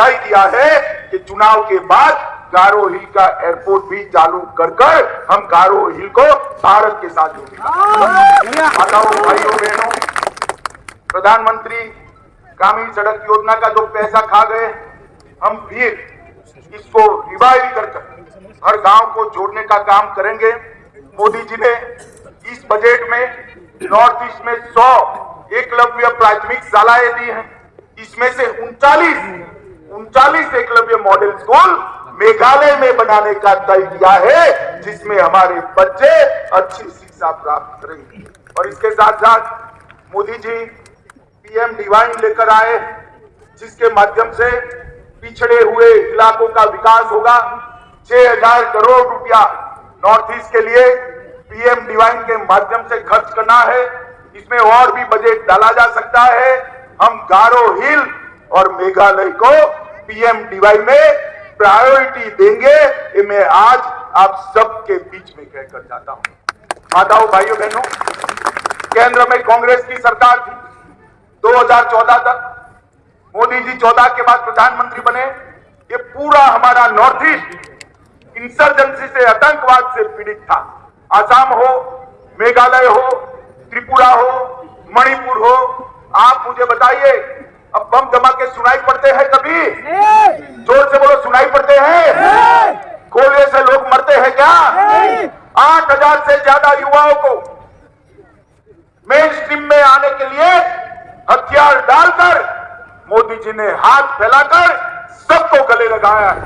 तय किया है कि चुनाव के बाद गारो हिल का एयरपोर्ट भी चालू कर हम गारो हिल को भारत के साथ जोड़ेंगे। माताओं भाइयों बहनों, प्रधानमंत्री ग्रामीण सड़क योजना का जो पैसा खा गए, हम फिर इसको रिवाइव कर हर गांव को जोड़ने का काम करेंगे। मोदी जी ने इस बजट में नॉर्थ ईस्ट में 100 एकलव्य प्राथमिक शालाएं दी हैं। इसमें से 39 एकलव्य मॉडल स्कूल मेघालय में बनाने का तय किया है, जिसमें हमारे बच्चे अच्छी शिक्षा प्राप्त करेंगे। और इसके साथ साथ मोदी जी पीएम डिवाइन लेकर आए, जिसके माध्यम से पिछड़े हुए इलाकों का विकास होगा। 6,000 करोड़ रुपया नॉर्थ ईस्ट के लिए पीएम डिवाइन के माध्यम से खर्च करना है। इसमें और भी बजट डाला जा सकता है। हम गारो हिल और मेघालय को पीएम डिवाइन में प्रायोरिटी देंगे। ये मैं आज आप सबके बीच में कहकर जाता हूं। माताओं भाइयों बहनों, केंद्र में कांग्रेस की सरकार थी 2014 तक। मोदी जी 14 के बाद प्रधानमंत्री बने। ये पूरा हमारा नॉर्थ ईस्ट इंसर्जेंसी से, आतंकवाद से पीड़ित था। आसाम हो, मेघालय हो, त्रिपुरा हो, मणिपुर हो, आप मुझे बताइए, अब बम धमाके सुनाई पड़ते हैं कभी? जोर से बोलो, सुनाई पड़ते हैं? गोलियों से लोग मरते हैं क्या? 8,000 से ज्यादा युवाओं को मेन स्ट्रीम में आने के लिए हथियार डालकर मोदी जी ने हाथ फैलाकर सबको गले लगाया है।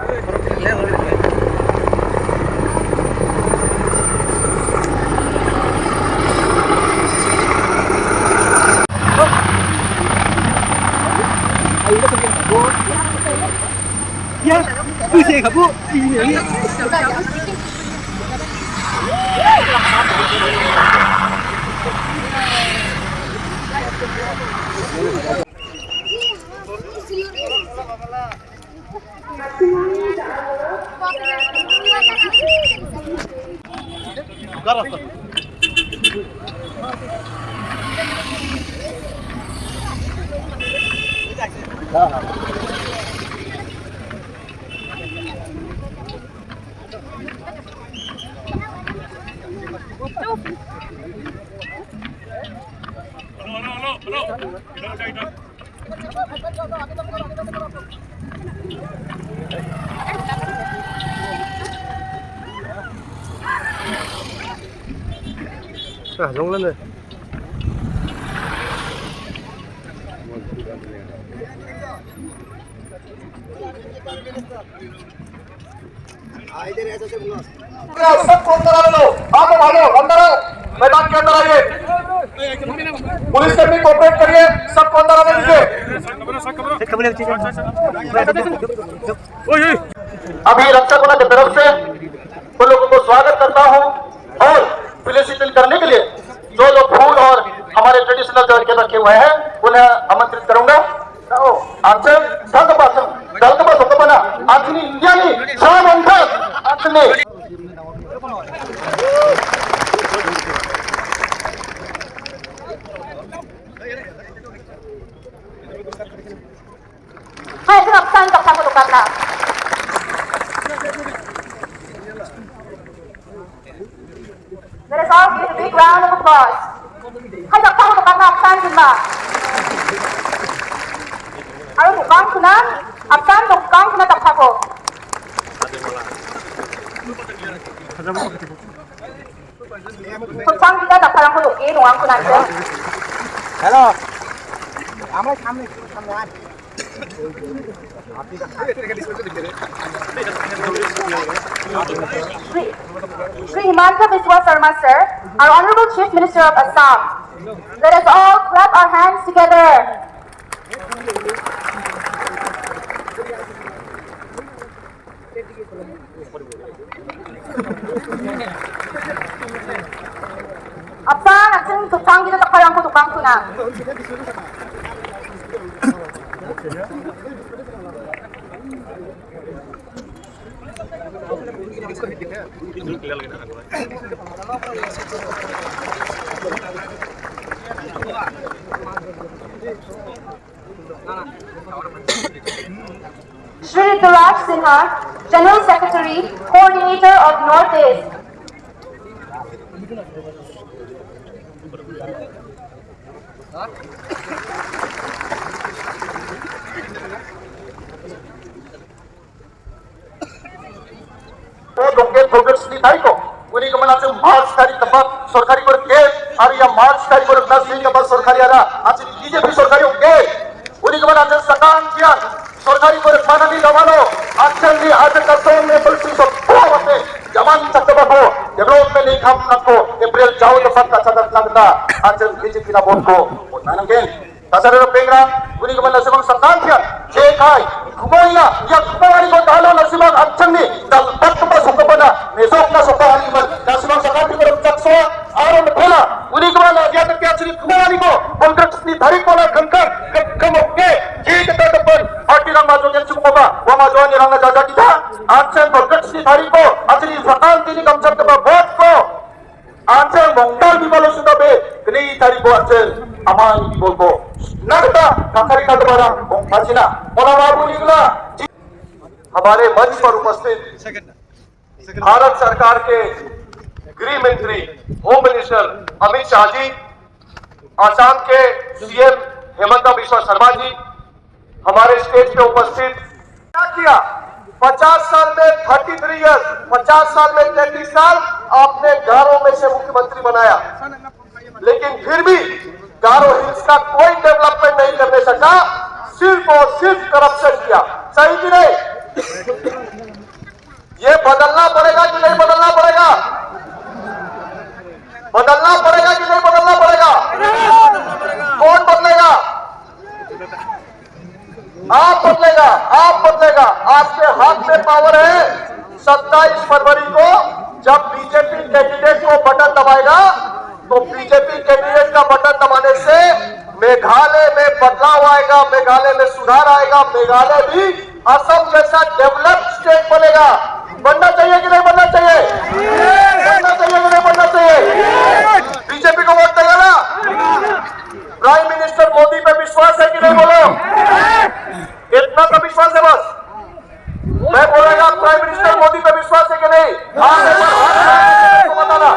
Giống lên rồi. सबको अंदर आ लो, आप भागो, अंदर आओ, मैदान के अंदर आइए। पुलिस कर्मी कोऑपरेट करिए, सबको अंदर आने दीजिए। अभी रक्षा बल की तरफ से उन लोगों को स्वागत करता हूं और फेलिसिटेट करने के लिए जो लोग फूल और हमारे ट्रेडिशनल जो के रखे हुए हैं उन्हें आमंत्रित करूंगा। आंचल संघपासन दलकबा सोकबना आंचनी इंडियानी सामंथक आंचनी Hai, serapkan untuk kamu tukar. Let us all give a big round of applause. Hai, tập kamu tukar absan sila. Ayo tukang kuna, absan tukang kuna tập kamu. Tukang kita tập kamu tuki, tukang kuna aja. Hello. Amai samne samne. Sri Himanta Biswa Sarma, sir, our Honorable Chief Minister of Assam. Let us all clap our hands together. Absan, absan, tukang kita tak kayang ko tukang ko na. Shri Rituraj Sinha, General Secretary, Coordinator of Northeast. 동계 progres이 다이고 우리 그만하지 마스카리 tempat सरकारी berke hari yang maskari berkasi tempat सरकारी ada aci BJP सरकारी oke 우리 그만하지 sekarang kian सरकारी bermana di damano akan di ada kasih में bersih semua apa zaman cakap apa development ini kam nakko April jauh tempat kacatat nakta akan BJP na botko mana mungkin kasarero pengra 우리 그만하지 bang sekarang kian jekai kumoya yang kumari ko dalo nasibang akan ni dapat tempat sukabana mesok na sukahani man nasibang sekarang di dalam jakso aron bola 우리 그만하 dia terkiasri kumari ko kontrak ni tarik bola kengkang kemoke jika depan parti lang majukan sukaba wa majuan irang na jaga kita akan kontrak ni tarik ko asli sekarang ini kamcap tempat bot ko akan mongdal di balo sudabe kini tarik ko akan aman di bolbo Nagda काकरी का द्वारा मजीना मोलाबाबू निकला हमारे मंच पर उपस्थित भारत सरकार के गृह मंत्री होम मिनिस्टर अमित शाह जी आसाम के सीएम हेमंत बिस्वा शर्मा जी हमारे स्टेज पे उपस्थित क्या किया 50 साल में 33 इयर्स 50 साल में 33 साल आपने गारों में से मुख्यमंत्री बनाया लेकिन फिर भी गारो हिल्स का कोई डेवलपमेंट नहीं करने सका सिर्फ और सिर्फ करप्शन किया सही कि नहीं ये बदलना पड़ेगा कि नहीं बदलना पड़ेगा बदलना पड़ेगा कि नहीं बदलना पड़ेगा कौन बदलेगा आप बदलेगा आपके हाथ में पावर है 27 फरवरी को जब बीजेपी कैंडिडेट को बटन दबाएगा तो बीजेपी कैंडिडेट का बटन दबाने से मेघालय में बदलाव आएगा मेघालय में सुधार आएगा मेघालय भी असम जैसा डेवलप्ड स्टेट बनेगा बनना चाहिए कि नहीं बनना चाहिए बनना चाहिए कि नहीं बनना चाहिए बीजेपी को वोट देगा ना प्राइम मिनिस्टर मोदी पे विश्वास है कि नहीं बोलो इतना का विश्वास है बस मैं बोलेगा प्राइम मिनिस्टर मोदी पे विश्वास है कि नहीं बताना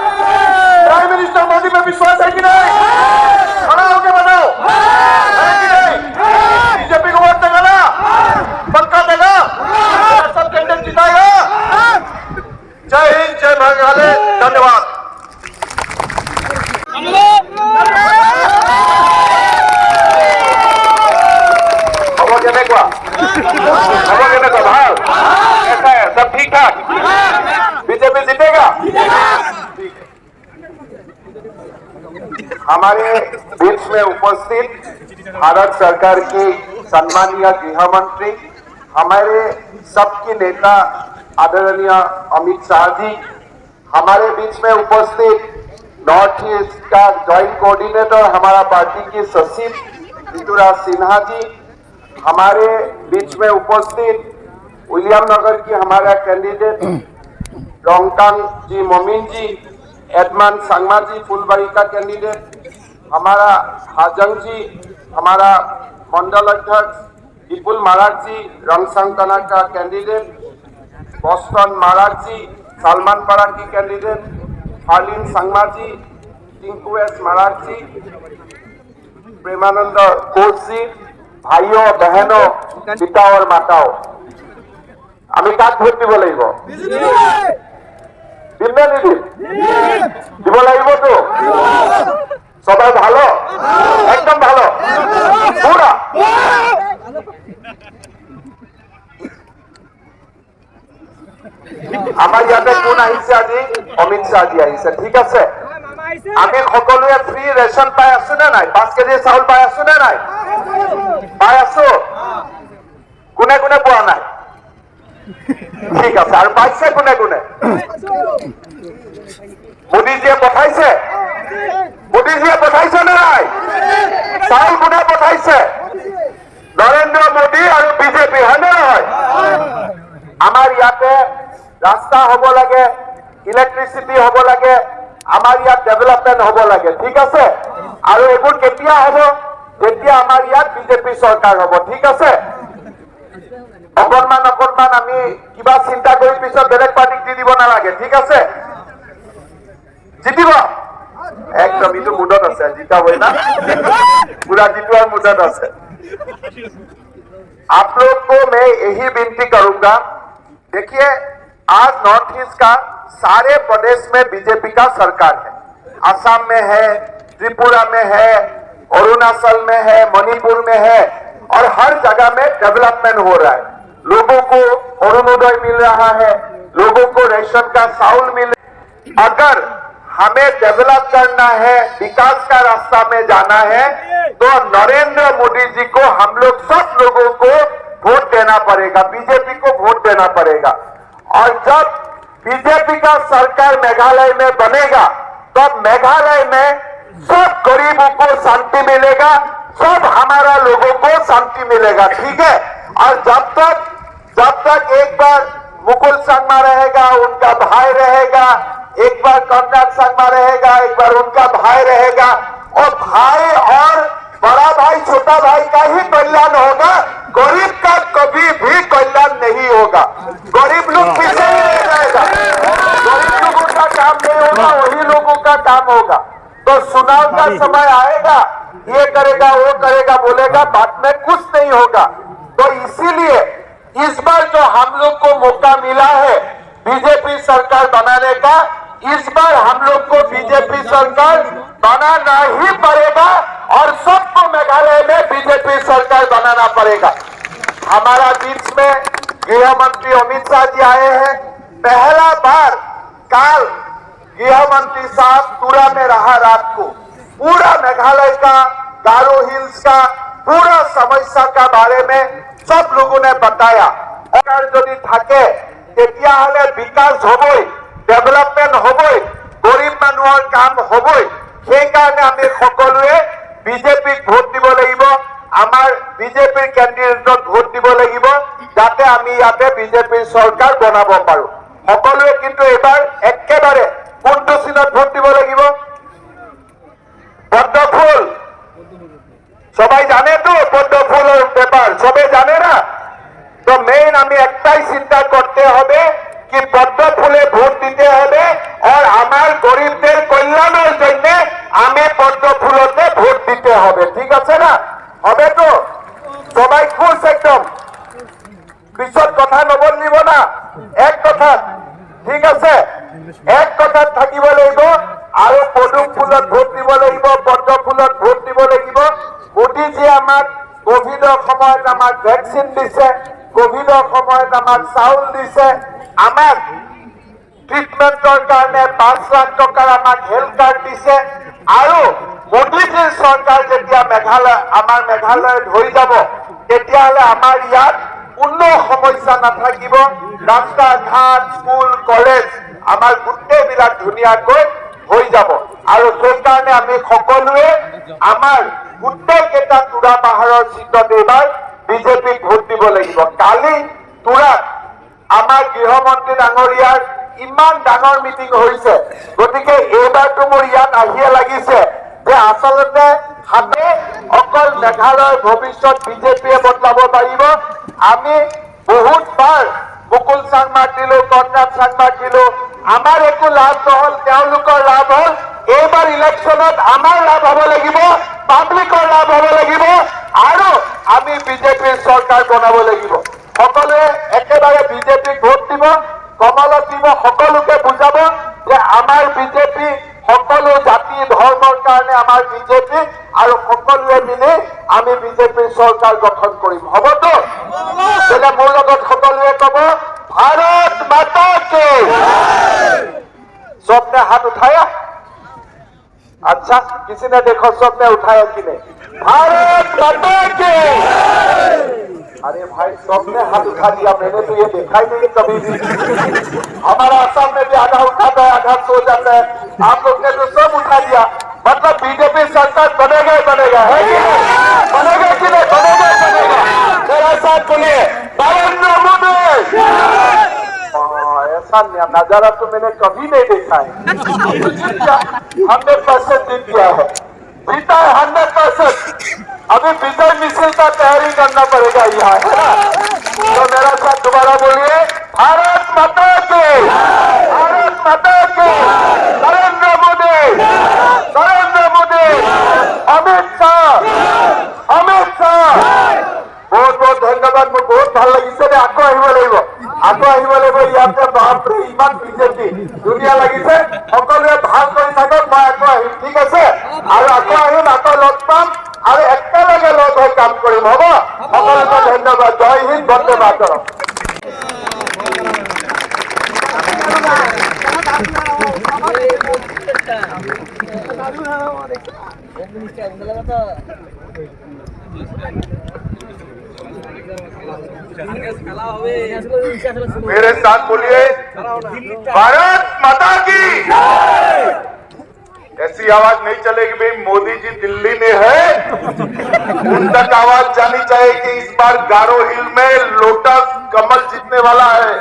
प्राइम मिनिस्टर मोदी पे विश्वास है कि नहीं खड़ा होके बताओ है कि नहीं बीजेपी को वोट देगा ना पक्का देगा सब कैंडिडेट जिताएगा जय हिंद जय मेघालय धन्यवाद कैसा है सब ठीक ठाक बीजेपी जीतेगा हमारे बीच में उपस्थित भारत सरकार की सम्मानीय गृह मंत्री हमारे सबके नेता आदरणीय अमित शाह जी हमारे बीच में उपस्थित नॉर्थ ईस्ट का जॉइंट कोऑर्डिनेटर हमारा पार्टी के सचिव ऋतुराज सिन्हा जी हमारे बीच में उपस्थित विलियम नगर की हमारा कैंडिडेट रोंगटांग जी मोमिन जी एडमान सांगमा जी फुलबाड़ी का कैंडिडेट हमारा हाजंग जी हमारा मंडल अध्यक्ष विपुल महाराज जी रंगसंगतना का कैंडिडेट बॉस्टन महाराज जी सलमान पाड़ा की कैंडिडेट हार्लिन सांगमा जी टिंकू एस महाराज जी प्रेमानंद कोच जी भाइयों बहनों पिता और माताओं আমি কাক ভোট দিব লাগিব দিম না নিদিম দিব লাগিব তো সবাই ভালো একদম ভালো পুরা আমার ইয়াতে কোন আহিছে আজি অমিত শাহ জি আহিছে ঠিক আছে আমি সকলোৱে ফ্ৰী ৰেচন পাই আছো নে নাই 5 কেজি চাউল পাই আছো নে নাই পাই আছো কোনে কোনে পোৱা নাই ঠিক আছে আর পাইছে কোনে কোনে মোদীজিয়ে পঠাইছে না নাই চাউল কোনে পঠাইছে নরেন্দ্র মোদী আর বিজেপি হয় না নহয় আমার ইয়াতে রাস্তা হব লাগে ইলেকট্রিসিটি হব লাগে আমার ইয়াত ডেভেলপমেন্ট হব লাগে ঠিক আছে আর এগুলো কেতিয়া হব যেতিয়া আমার ইয়াত বিজেপি সরকার হব ঠিক আছে অকণমান আমি কিবা চিন্তা কৰি পিছত বেলেগ পাৰ্টিক দি দিব নালাগে, ঠিক আছে? জিতিব एकदम इतो मुदत আছে जीता हुए ना पूरा जीतवार मुदत আছে। आप लोग को मैं यही विनती करूंगा, देखिए आज नॉर्थ ईस्ट का सारे प्रदेश में बीजेपी का सरकार है, असम में है, त्रिपुरा में है, अरुणाचल में है, मणिपुर में है और हर जगह में डेवलपमेंट हो रहा है। लोगों को अरुणोदय मिल रहा है, लोगों को रेशन का चावल मिल रहा है। अगर हमें डेवलप करना है, विकास का रास्ता में जाना है, तो नरेंद्र मोदी जी को हम लोग सब लोगों को वोट देना पड़ेगा, बीजेपी को वोट देना पड़ेगा। और जब बीजेपी का सरकार मेघालय में बनेगा तब मेघालय में सब गरीबों को शांति मिलेगा, सब हमारा लोगों को शांति मिलेगा, ठीक है? और जब तक एक बार मुकुल संगमा रहेगा, उनका भाई रहेगा, एक बार कर्नाट संगमा रहेगा, एक बार उनका भाई रहेगा, और भाई और बड़ा भाई छोटा भाई का ही कल्याण होगा, गरीब का कभी भी कल्याण नहीं होगा। गरीब लोग पीछे ही रह जाएगा, गरीब लोगों का काम नहीं होगा, वही लोगों का काम होगा। तो चुनाव का समय आएगा, ये करेगा वो करेगा बोलेगा, बाद में कुछ नहीं होगा। तो इसीलिए इस बार जो हम लोग को मौका मिला है बीजेपी सरकार बनाने का, इस बार हम लोग को बीजेपी सरकार बनाना ही पड़ेगा और सबको मेघालय में बीजेपी सरकार बनाना पड़ेगा। हमारा बीच में गृह मंत्री अमित शाह जी आए हैं, पहला बार काल गृह मंत्री साहब तुरा में रहा, रात को पूरा मेघालय का, गारो हिल्स का पूरा समस्या का बारे में सब लोगों ने बताया। और यदि থাকে তেতিয়াহলে বিকাশ হবই, डेवलपमेंट হবই, गरीब মানুহৰ কাম হবই। সেই কাৰণে আমি সকলোৱে বিজেপিক ভোট দিব লাগিব, আমাৰ বিজেপিৰ কেণ্ডিডেটক ভোট দিব লাগিব, যাতে আমি ইয়াতে বিজেপিৰ চৰকাৰ বনাব পাৰো। সকলোৱে কিন্তু এবাৰ একেবাৰে কোনটো চিনত ভোট দিব লাগিব? পদ্ম ফুল সবাই জানে তো, পদ্ম ফুলের ব্যাপার সবাই জানে না? তো মেইন আমি একটাই চিন্তা করতে হবে কি পদ্ম ফুলে ভোট দিতে হবে, আর আমার গরিবদের কল্যাণের জন্য আমি পদ্ম ফুলতে ভোট দিতে হবে, ঠিক আছে না? হবে তো? সবাই খুশ একদম, পিছত কথা নবদলিব না, এক কথা, ঠিক আছে? এক কথা থাকিব লাগিব, আৰু পদুম ফুলত ভোট দিব লাগিব, পদ্ম ফুলত ভোট দিব লাগিব। মোদীজী আমাক কোভিডৰ সময়ত আমাক ভেকচিন দিছে, কোভিডৰ সময়ত আমাক চাউল দিছে, আমাক ট্ৰিটমেন্টৰ কাৰণে 5 লাখ টকাৰ আমাক হেল্থ কাৰ্ড দিছে। আৰু মোদীজীৰ চৰকাৰ যেতিয়া আমাৰ মেঘালয়ত হৈ যাব, তেতিয়াহ'লে আমাৰ ইয়াত কোনো সমস্যা নাথাকিব, ৰাস্তা ঘাট, স্কুল, কলেজ আমাৰ গোটেইবিলাক ধুনীয়াকৈ হৈ যাব। আৰু সেইকাৰণে আমি সকলোৱে আমাৰ গোটেইকেইটা তুৰা পাহাৰৰ চিটত এইবাৰ বিজেপিক ভোট দিব লাগিব। কালি তুৰাত আমাৰ গৃহমন্ত্ৰী ডাঙৰীয়াৰ ইমান ডাঙৰ মিটিং হৈছে, গতিকে এইবাৰতো মোৰ ইয়াত আহিয়ে লাগিছে যে আচলতে হাতে অকল মেঘালয়ৰ ভৱিষ্যত বিজেপিয়ে বদলাব পাৰিব। আমি বহুতবাৰ মুকুল চাংমাক দিলো, কৰ্ণাট চাংমাক দিলো, আমাৰ একো লাভ নহল, তেওঁলোকৰ লাভ হল। এইবাৰ ইলেকশ্যনত আমাৰ লাভ হব লাগিব, পাব্লিকৰ লাভ হব লাগিব, আৰু আমি বিজেপিৰ চৰকাৰ বনাব লাগিব। সকলোৱে একেবাৰে বিজেপিক ভোট দিব, কমলত দিব, সকলোকে বুজাব যে আমাৰ বিজেপি, সকলো জাতি ধৰ্মৰ কাৰণে আমাৰ বিজেপি, আৰু সকলোৱে মিলি আমি বিজেপিৰ চৰকাৰ গঠন কৰিম। হবতো? তেনে মোৰ লগত সকলোৱে কব, ভাৰত মাতা কি। सबने हाथ उठाया? अच्छा, किसी ने देखो सबने उठाया कि नहीं? भारत माता की। अरे भाई सबने हाथ उठा दिया, मैंने तो ये देखा ही नहीं कभी भी। हमारा असम में भी आधा उठाता है, आधा सो जाता है, आप लोग ने तो सब उठा दिया। मतलब बीजेपी सरकार बनेगा ही बनेगा, है कि नहीं? बनेगा कि नहीं? बनेगा ही बनेगा। मेरा साथ बोलिए, नरेंद्र मोदी। ऐसा नजारा तो मैंने कभी नहीं देखा है। 100% जीत गया है। जीता है 100%। अभी विजय मिছিল का तैयारी करना पड़ेगा यहाँ, है ना? तो मेरा साथ दोबारा बोलिए, भारत माता की, भारत माता की, नरेंद्र मोदी, नरेंद्र मोदी, अमित शाह, अमित शाह। बहुत बहुत धन्यवाद। मैं बहुत ভাল লাগিছে দে। আকৌ আহিব লাগিব, আকৌ আহিব লাগিব। ইয়াতে বাপৰে ইমান বিজেপি ধুনীয়া লাগিছে। সকলোৱে ভাল কৰি থাকক, মই আকৌ আহিম, ঠিক আছে? আৰু আকৌ আহিম, আকৌ লগ পাম আৰু একেলগে লগ হৈ কাম কৰিম, হ'ব? সকলোকে ধন্যবাদ। জয় হিন্দ, বন্দে মাতৰম। मेरे साथ बोलिए, भारत माता की। ऐसी आवाज नहीं चलेगी भाई मोदी जी दिल्ली में है, उन तक आवाज जानी चाहिए कि इस बार गारो हिल में लोटस कमल जीतने वाला है।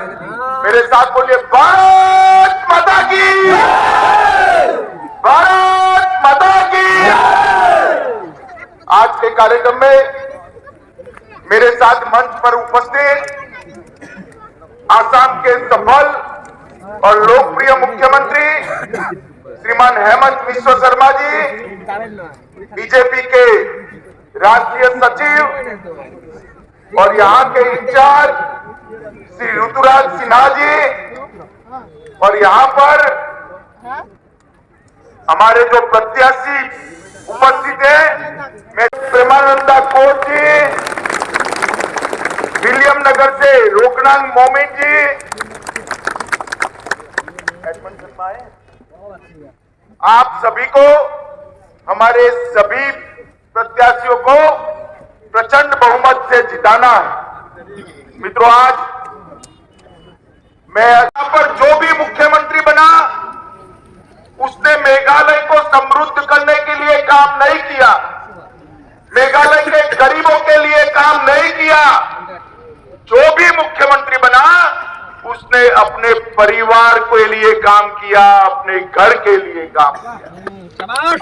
मेरे साथ बोलिए, भारत माता की, भारत माता की। आज के कार्यक्रम में मेरे साथ मंच पर उपस्थित आसाम के सफल और लोकप्रिय मुख्यमंत्री श्रीमान हेमंत बिस्वा शर्मा जी, बीजेपी के राष्ट्रीय सचिव और यहाँ के इंचार्ज श्री ऋतुराज सिन्हा जी, और यहाँ पर हमारे जो प्रत्याशी उपस्थित है, मैं प्रेमानंदा कोच जी, विलियम नगर से रोकनांग मोमिन जी, आप सभी को, हमारे सभी प्रत्याशियों को प्रचंड बहुमत से जिताना है। मित्रों, आज मैं यहाँ पर जो भी मुख्यमंत्री बना, उसने मेघालय को समृद्ध करने के लिए काम नहीं किया, मेघालय के गरीबों के लिए काम नहीं किया। जो भी मुख्यमंत्री बना, उसने अपने परिवार के लिए काम किया, अपने घर के लिए काम किया।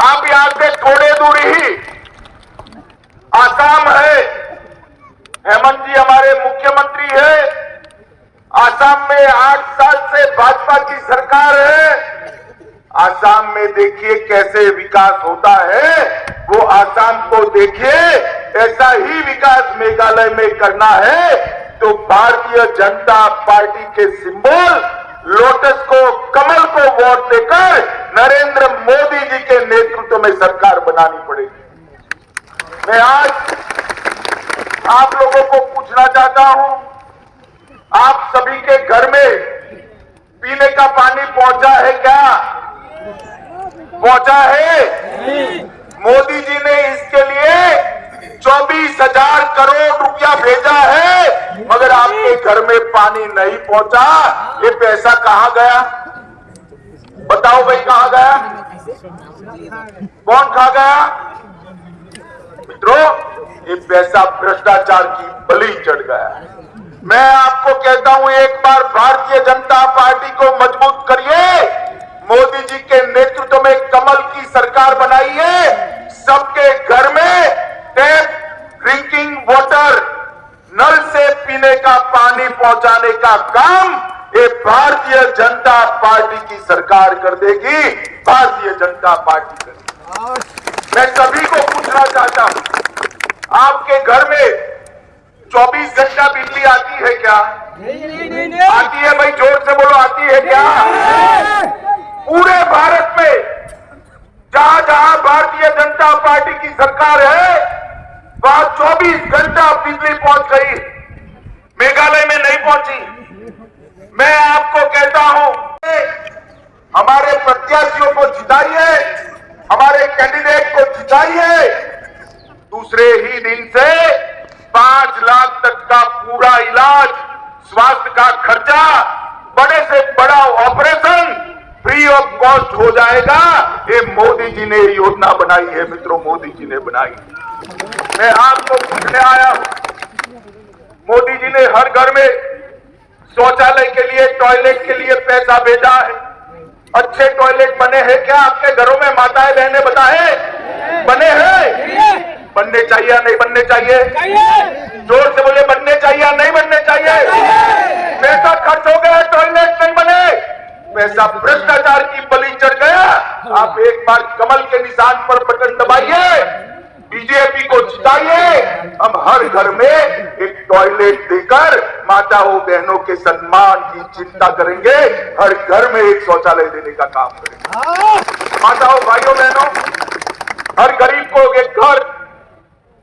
आप यहां से थोड़े दूर ही आसाम है, हेमंत जी हमारे मुख्यमंत्री है। आसाम में 8 साल से भाजपा की सरकार है। आसाम में देखिए कैसे विकास होता है, वो आसाम को देखिए। ऐसा ही विकास मेघालय में करना है तो भारतीय जनता पार्टी के सिंबल लोटस को, कमल को वोट देकर नरेंद्र मोदी जी के नेतृत्व में सरकार बनानी पड़ेगी। मैं आज आप लोगों को पूछना चाहता हूं, आप सभी के घर में पीने का पानी पहुंचा है क्या? पहुंचा है? मोदी जी ने इसके लिए 24,000 करोड़ रुपया भेजा है, मगर आपके घर में पानी नहीं पहुंचा। ये पैसा कहां गया? बताओ भाई, कहां गया? कौन खा गया? मित्रों, ये पैसा भ्रष्टाचार की बलि चढ़ गया। मैं आपको कहता हूं, एक बार भारतीय जनता पार्टी को मजबूत करिए, मोदी जी के नेतृत्व में कमल की सरकार बनाइए, सबके घर में टैप ड्रिंकिंग वाटर, नल से पीने का पानी पहुंचाने का काम ये भारतीय जनता पार्टी की सरकार कर देगी, भारतीय जनता पार्टी करेगी। मैं सभी को पूछना चाहता हूं, आपके घर में 24 घंटा बिजली आती है क्या? नहीं। आती है भाई, जोर से बोलो, आती है क्या? पूरे भारत में जहां जहां भारतीय जनता पार्टी की सरकार है, वहां 24 घंटा बिजली पहुंच गई। मेघालय में नहीं पहुंची। मैं आपको कहता हूं, हमारे प्रत्याशियों को जिताइए, हमारे कैंडिडेट को जिताइए। दूसरे ही दिन से 5 लाख तक का पूरा इलाज, स्वास्थ्य का खर्चा, बड़े से बड़ा ऑपरेशन फ्री ऑफ कॉस्ट हो जाएगा। ये मोदी जी ने योजना बनाई है मित्रों, मोदी जी ने बनाई। मैं आपको पूछने आया हूं, मोदी जी ने हर घर में शौचालय के लिए, टॉयलेट के लिए पैसा भेजा है, अच्छे टॉयलेट बने हैं क्या आपके घरों में? माताएं बहनें बताएं, बने हैं? बनने चाहिए या नहीं बनने चाहिए? जोर से बोले, बनने चाहिए या नहीं बनने चाहिए? पैसा खर्च हो गया, टॉयलेट नहीं बने, पैसा भ्रष्टाचार की बलि चढ़ गया। आप एक बार कमल के निशान पर बटन दबाइए, बीजेपी को जिताइए। हम हर घर में एक टॉयलेट देकर माताओं बहनों के सम्मान की चिंता करेंगे, हर घर में एक शौचालय देने का काम करेंगे। माताओं भाइयों बहनों, हर गरीब को एक घर,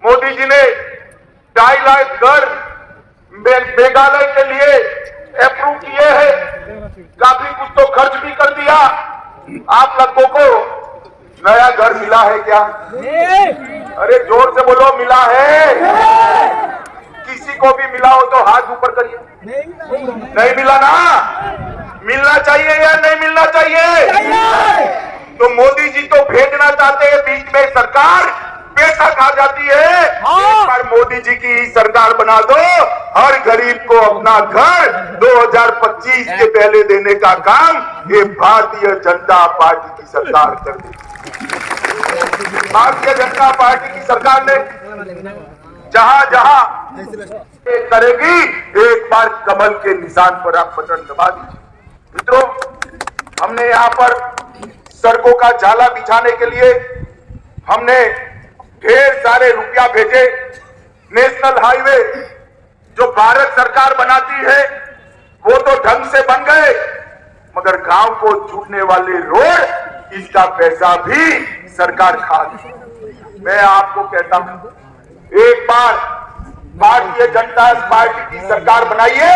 मोदी जी ने 2.5 लाख घर मेघालय के लिए अप्रूव किए हैं, काफी कुछ तो खर्च भी कर दिया। आप लोगों को नया घर मिला है क्या? अरे जोर से बोलो, मिला है? किसी को भी मिला हो तो हाथ ऊपर करिए। नहीं मिला ना? मिलना चाहिए या नहीं मिलना चाहिए? तो मोदी जी तो भेजना चाहते हैं, बीच में सरकार पैसा खा जाती है। एक बार मोदी जी की ही सरकार बना दो, हर गरीब को अपना घर 2025 के पहले देने का काम ये भारतीय जनता पार्टी की सरकार कर देगी। भारतीय जनता पार्टी की सरकार ने जहां जहां करेगी, एक बार कमल के निशान पर आप बटन दबा दीजिए। मित्रों, हमने यहां पर सड़कों का जाला बिछाने के लिए हमने ढेर सारे रुपया भेजे। नेशनल हाईवे जो भारत सरकार बनाती है वो तो ढंग से बन गए, मगर गांव को जोड़ने वाले रोड, इसका पैसा भी सरकार खा गई। मैं आपको कहता हूं, एक बार भारतीय जनता पार्टी की सरकार बनाइए,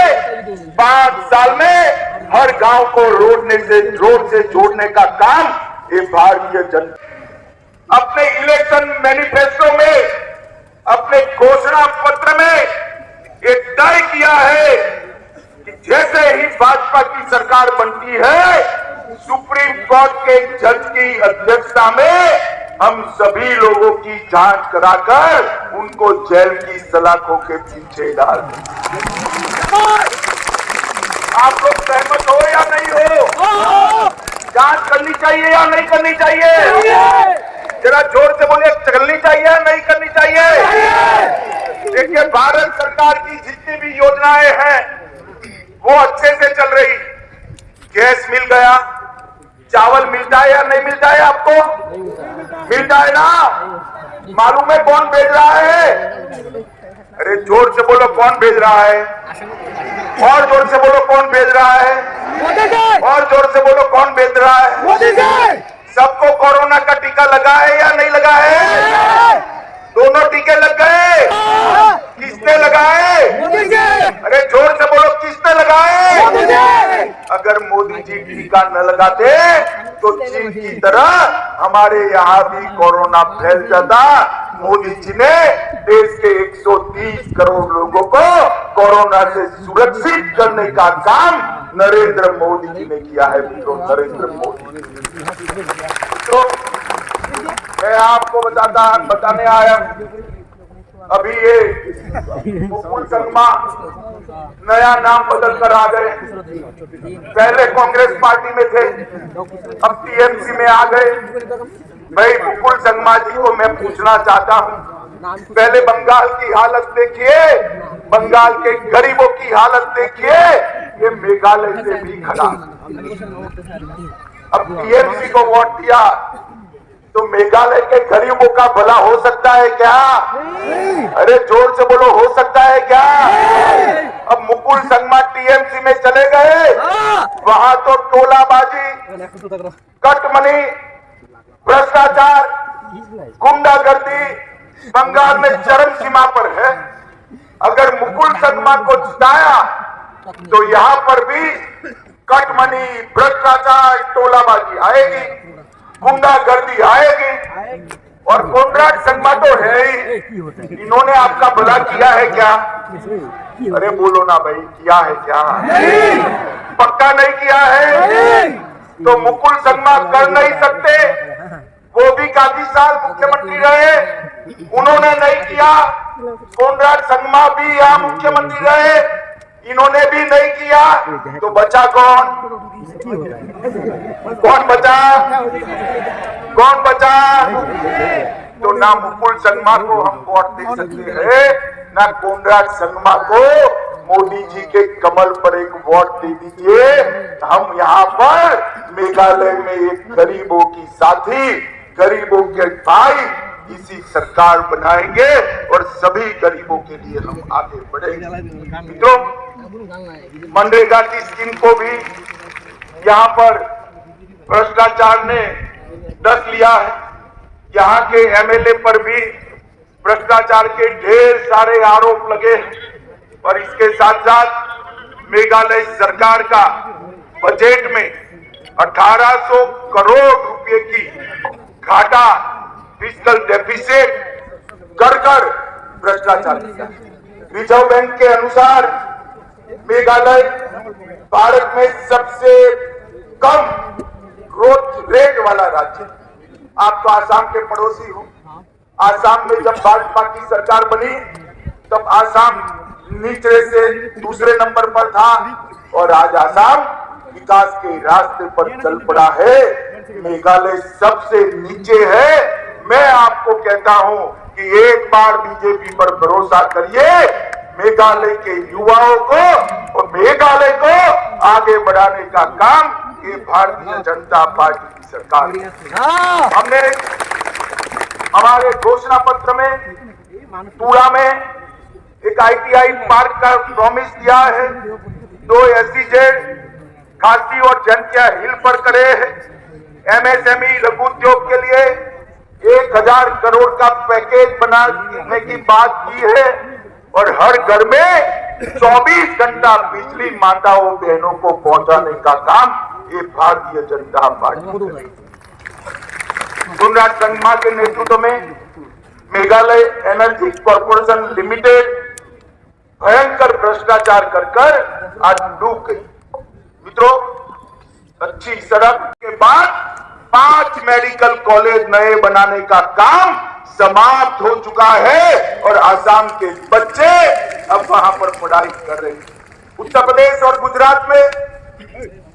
5 साल में हर गांव को रोड से जोड़ने का काम ये भारतीय जनता अपने इलेक्शन मैनिफेस्टो में, अपने घोषणा पत्र में ये तय किया है कि जैसे ही भाजपा की सरकार बनती है, सुप्रीम कोर्ट के जज की अध्यक्षता में हम सभी लोगों की जांच कराकर उनको जेल की सलाखों के पीछे डाल देंगे। आप लोग सहमत हो या नहीं हो? जांच करनी चाहिए या नहीं करनी चाहिए? जरा जोर से बोलिए, करनी चाहिए या नहीं करनी चाहिए? देखिए, भारत सरकार की जितनी भी योजनाएं हैं वो अच्छे से चल रही। गैस मिल गया, चावल मिलता है या नहीं मिलता है? आपको मिलता है ना? मालूम है कौन भेज रहा है? अरे जोर से बोलो, कौन भेज रहा है? और जोर से बोलो, कौन भेज रहा है? और जोर से बोलो, कौन भेज रहा है? सबको कोरोना का टीका लगा है या नहीं लगा है? दोनों टीके लग गए? किसने लगाए? अरे जोर से बोलो, किसने लगाए? अगर मोदी जी टीका न लगाते तो चीन की तरह हमारे यहाँ भी कोरोना फैल जाता। मोदी जी ने देश के 130 करोड़ लोगों को कोरोना से सुरक्षित करने का काम नरेंद्र मोदी जी ने किया है। मित्रों, नरेंद्र मोदी। तो मैं आपको बताने आया, अभी ये मुकुल संगमा नया नाम बदल कर आ गए। पहले कांग्रेस पार्टी में थे, अब टीएमसी में आ गए। भाई मुकुल संगमा जी को मैं पूछना चाहता हूँ, पहले बंगाल की हालत देखिए, बंगाल के गरीबों की हालत देखिए, ये मेघालय से भी खराब। अब टीएमसी को वोट दिया तो मेघालय के गरीबों का भला हो सकता है क्या? अरे जोर से बोलो, हो सकता है क्या? अब मुकुल संगमा टीएमसी में चले गए, वहां तो टोलाबाजी, कटमनी, भ्रष्टाचार, गुंडागर्दी बंगाल में चरम सीमा पर है। अगर मुकुल संगमा को जिताया तो यहाँ पर भी कटमनी, भ्रष्टाचार, टोलाबाजी आएगी, गुंडागर्दी आएगी। और कोनराड संगमा तो है ही, इन्होंने आपका भला किया है क्या? अरे बोलो ना भाई, किया है क्या? पक्का नहीं किया है तो मुकुल संगमा कर नहीं सकते। वो भी काफी साल मुख्यमंत्री रहे, उन्होंने नहीं किया। कोनराड संगमा भी यहाँ मुख्यमंत्री रहे, इन्होंने भी नहीं किया तो बचा कौन? कौन बचा? कौन बचा? तो ना मुकुल संगमा को हम वोट दे सकते हैं, ना कोनराड संगमा को। मोदी जी के कमल पर एक वोट दे दीजिए। हम यहाँ पर मेघालय में एक गरीबों की साथी, गरीबों के भाई इसी सरकार बनाएंगे और सभी गरीबों के लिए हम आगे बढ़ेंगे। मित्रों, मनरेगा की स्कीम को भी यहाँ पर भ्रष्टाचार ने डस लिया है। यहाँ के एमएलए पर भी भ्रष्टाचार के ढेर सारे आरोप लगे हैं। और इसके साथ साथ मेघालय सरकार का बजट में 1800 करोड़ रुपए की घाटा, फिस्कल डेफिसिट कर भ्रष्टाचार किया। रिजर्व बैंक के अनुसार मेघालय भारत में सबसे कम ग्रोथ रेट वाला राज्य है। आप तो आसाम के पड़ोसी हो। आसाम में जब भाजपा की सरकार बनी तब आसाम नीचे से दूसरे नंबर पर था और आज आसाम विकास के रास्ते पर चल पड़ा है। मेघालय सबसे नीचे है। मैं आपको कहता हूं कि एक बार बीजेपी पर भरोसा करिए। मेघालय के युवाओं को और मेघालय को आगे बढ़ाने का काम ये भारतीय जनता पार्टी की सरकार है। हमने हमारे घोषणा पत्र में पूरा में एक आईटीआई पार्क का प्रॉमिस दिया है। 2 SEZ खासी और जंतिया हिल पर करे हैं। MSME लघु उद्योग के लिए 1000 करोड़ का पैकेज बनाने की बात की है और हर घर में 24 घंटा बिजली माताओं बहनों को पहुंचाने का काम ये भारतीय जनता पार्टी करेगी। कोनराड संगमा के नेतृत्व में मेघालय एनर्जी कॉर्पोरेशन लिमिटेड भयंकर भ्रष्टाचार कर आज डूब गई। मित्रों, अच्छी सड़क के बाद 5 मेडिकल कॉलेज नए बनाने का काम समाप्त हो चुका है और आसाम के बच्चे अब वहां पर पढ़ाई कर रहे हैं। उत्तर प्रदेश और गुजरात में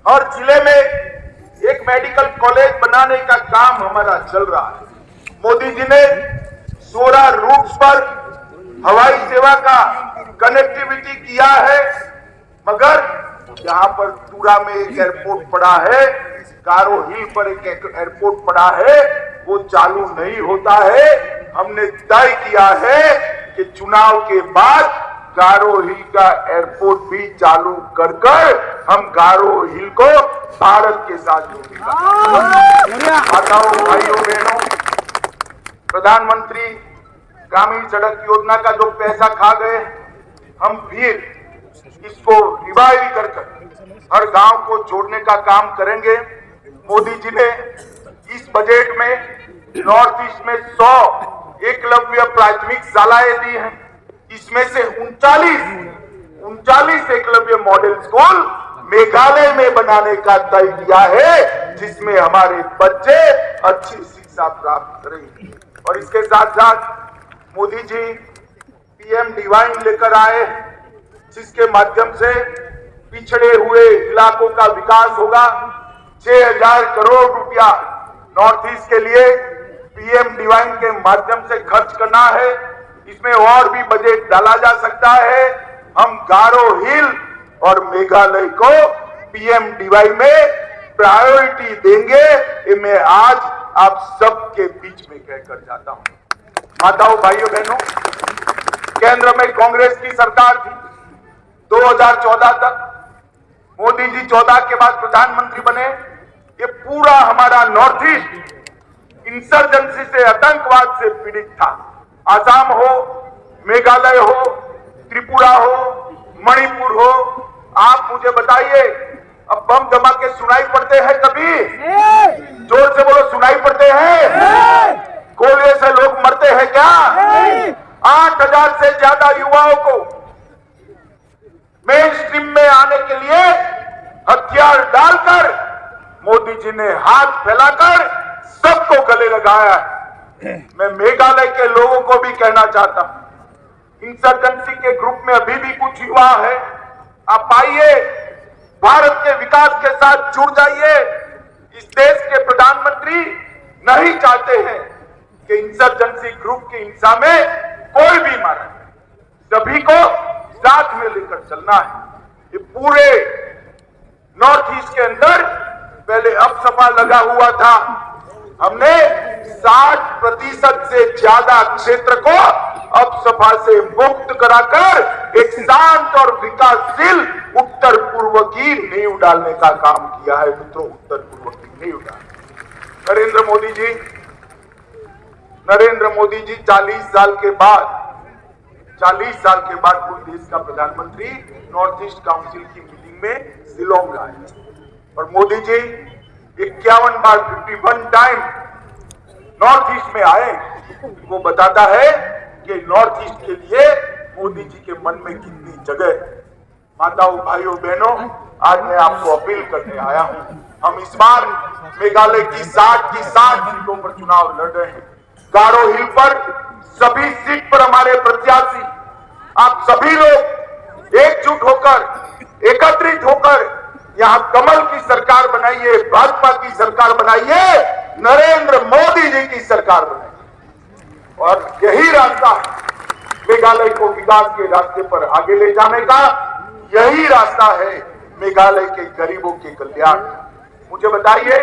हर जिले में एक मेडिकल कॉलेज बनाने का काम हमारा चल रहा है। मोदी जी ने 16 रूट्स पर हवाई सेवा का कनेक्टिविटी किया है, मगर यहाँ पर तुरा में एक एयरपोर्ट पड़ा है, गारो हिल पर एक एयरपोर्ट पड़ा है, वो चालू नहीं होता है। हमने तय किया है कि चुनाव के बाद गारो हिल का एयरपोर्ट भी चालू कर हम गारो हिल को भारत के साथ जोड़ेंगे। माताओं, भाइयों, बहनों, प्रधानमंत्री ग्रामीण सड़क योजना का जो पैसा खा गए, हम फिर इसको रिवाइव कर हर गांव को जोड़ने का काम करेंगे। मोदी जी ने इस बजट में नॉर्थ ईस्ट में 100 एकलव्य प्राथमिक शालाएं दी हैं। इसमें से 39 एकलव्य मॉडल स्कूल मेघालय में बनाने का तय किया है, जिसमें हमारे बच्चे अच्छी शिक्षा प्राप्त करेंगे। और इसके साथ साथ मोदी जी PM डिवाइन लेकर आए, जिसके माध्यम से पिछड़े हुए इलाकों का विकास होगा। 6000 करोड़ रुपया नॉर्थ ईस्ट के लिए PM डिवाइन के माध्यम से खर्च करना है। इसमें और भी बजट डाला जा सकता है। हम गारो हिल और मेघालय को PM डिवाइन में प्रायोरिटी देंगे। ये मैं आज आप सबके बीच में कहकर जाता हूं। माताओं, भाइयों, बहनों, केंद्र में कांग्रेस की सरकार थी 2014 तक। मोदी जी 14 के बाद प्रधानमंत्री बने। ये पूरा हमारा नॉर्थ ईस्ट इंसर्जेंसी से, आतंकवाद से पीड़ित था। आसाम हो, मेघालय हो, त्रिपुरा हो, मणिपुर हो, आप मुझे बताइए, अब बम धमाके सुनाई पड़ते हैं कभी? जोर से बोलो, सुनाई पड़ते हैं? गोलियों से लोग मरते हैं क्या? 8000 से ज्यादा युवाओं को मेन स्ट्रीम में आने के लिए हथियार डालकर मोदी जी ने हाथ फैलाकर सबको गले लगाया है। मैं मेघालय के लोगों को भी कहना चाहता हूं, इंसर्जेंसी के ग्रुप में अभी भी कुछ युवा है आप आइए, भारत के विकास के साथ जुड़ जाइए। इस देश के प्रधानमंत्री नहीं चाहते हैं कि इंसर्जेंसी ग्रुप की हिंसा में कोई भी मारे। सभी को साथ में लेकर चलना है। ये पूरे नॉर्थ ईस्ट के अंदर पहले अपसपा लगा हुआ था। हमने 60% से ज्यादा क्षेत्र को अपसपा से मुक्त कराकर एक शांत और विकासशील उत्तर पूर्व की नींव डालने का काम किया है। मित्रों, उत्तर पूर्व की नींव डालने नरेंद्र मोदी जी 40 साल के बाद पूरे देश का प्रधानमंत्री नॉर्थ ईस्ट काउंसिल की मीटिंग में शिलोंग आए और मोदी जी 51 बार 51 टाइम नॉर्थ ईस्ट में आए। वो बताता है कि नॉर्थ ईस्ट के लिए मोदी जी के मन में कितनी जगह है। माताओं, भाइयों, बहनों, आज मैं आपको अपील करने आया हूं। हम इस बार मेघालय की 60 सीटों पर चुनाव लड़ रहे हैं। गारो हिल पर सभी सीट पर हमारे प्रत्याशी, आप सभी लोग एकजुट होकर, एकत्रित होकर यहां कमल की सरकार बनाइए, भाजपा की सरकार बनाइए, नरेंद्र मोदी जी की सरकार बनाइए। और यही रास्ता है मेघालय को विकास के रास्ते पर आगे ले जाने का। यही रास्ता है मेघालय के गरीबों के कल्याण का। मुझे बताइए,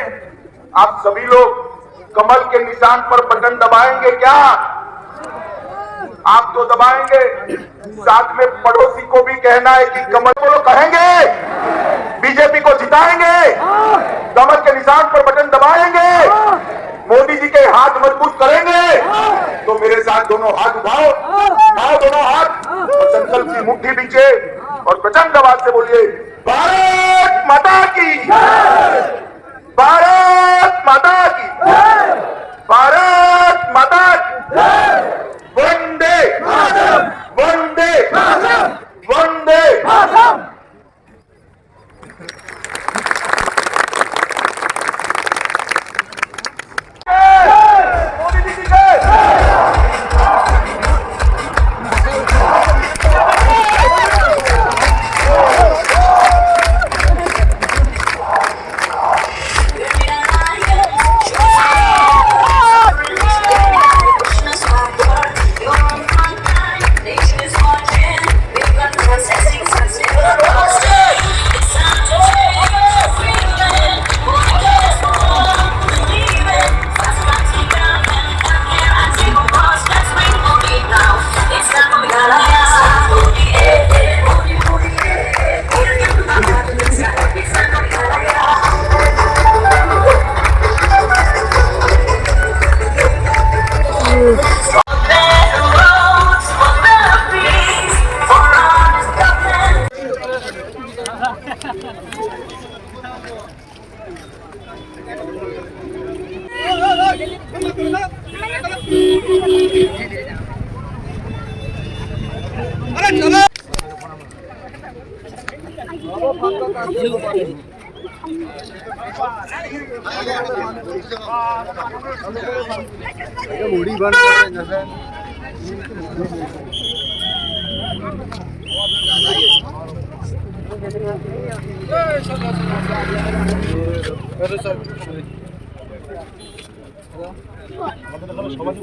आप सभी लोग कमल के निशान पर बटन दबाएंगे क्या? आप तो दबाएंगे, साथ में पड़ोसी को भी कहना है कि कमल को कहेंगे, बीजेपी को जिताएंगे, कमल के निशान पर बटन दबाएंगे, मोदी जी के हाथ मजबूत करेंगे। तो मेरे साथ दोनों हाथ उठाओ, दोनों हाथ और संकल्प की मुट्ठी बीचे और प्रचंड आवाज से बोलिए, भारत माता की, भारत माता की, भारत माता की, वंदे वंदे वंदे। मोदी जी की जय। मुड़ी बंद करें जैसे সবাই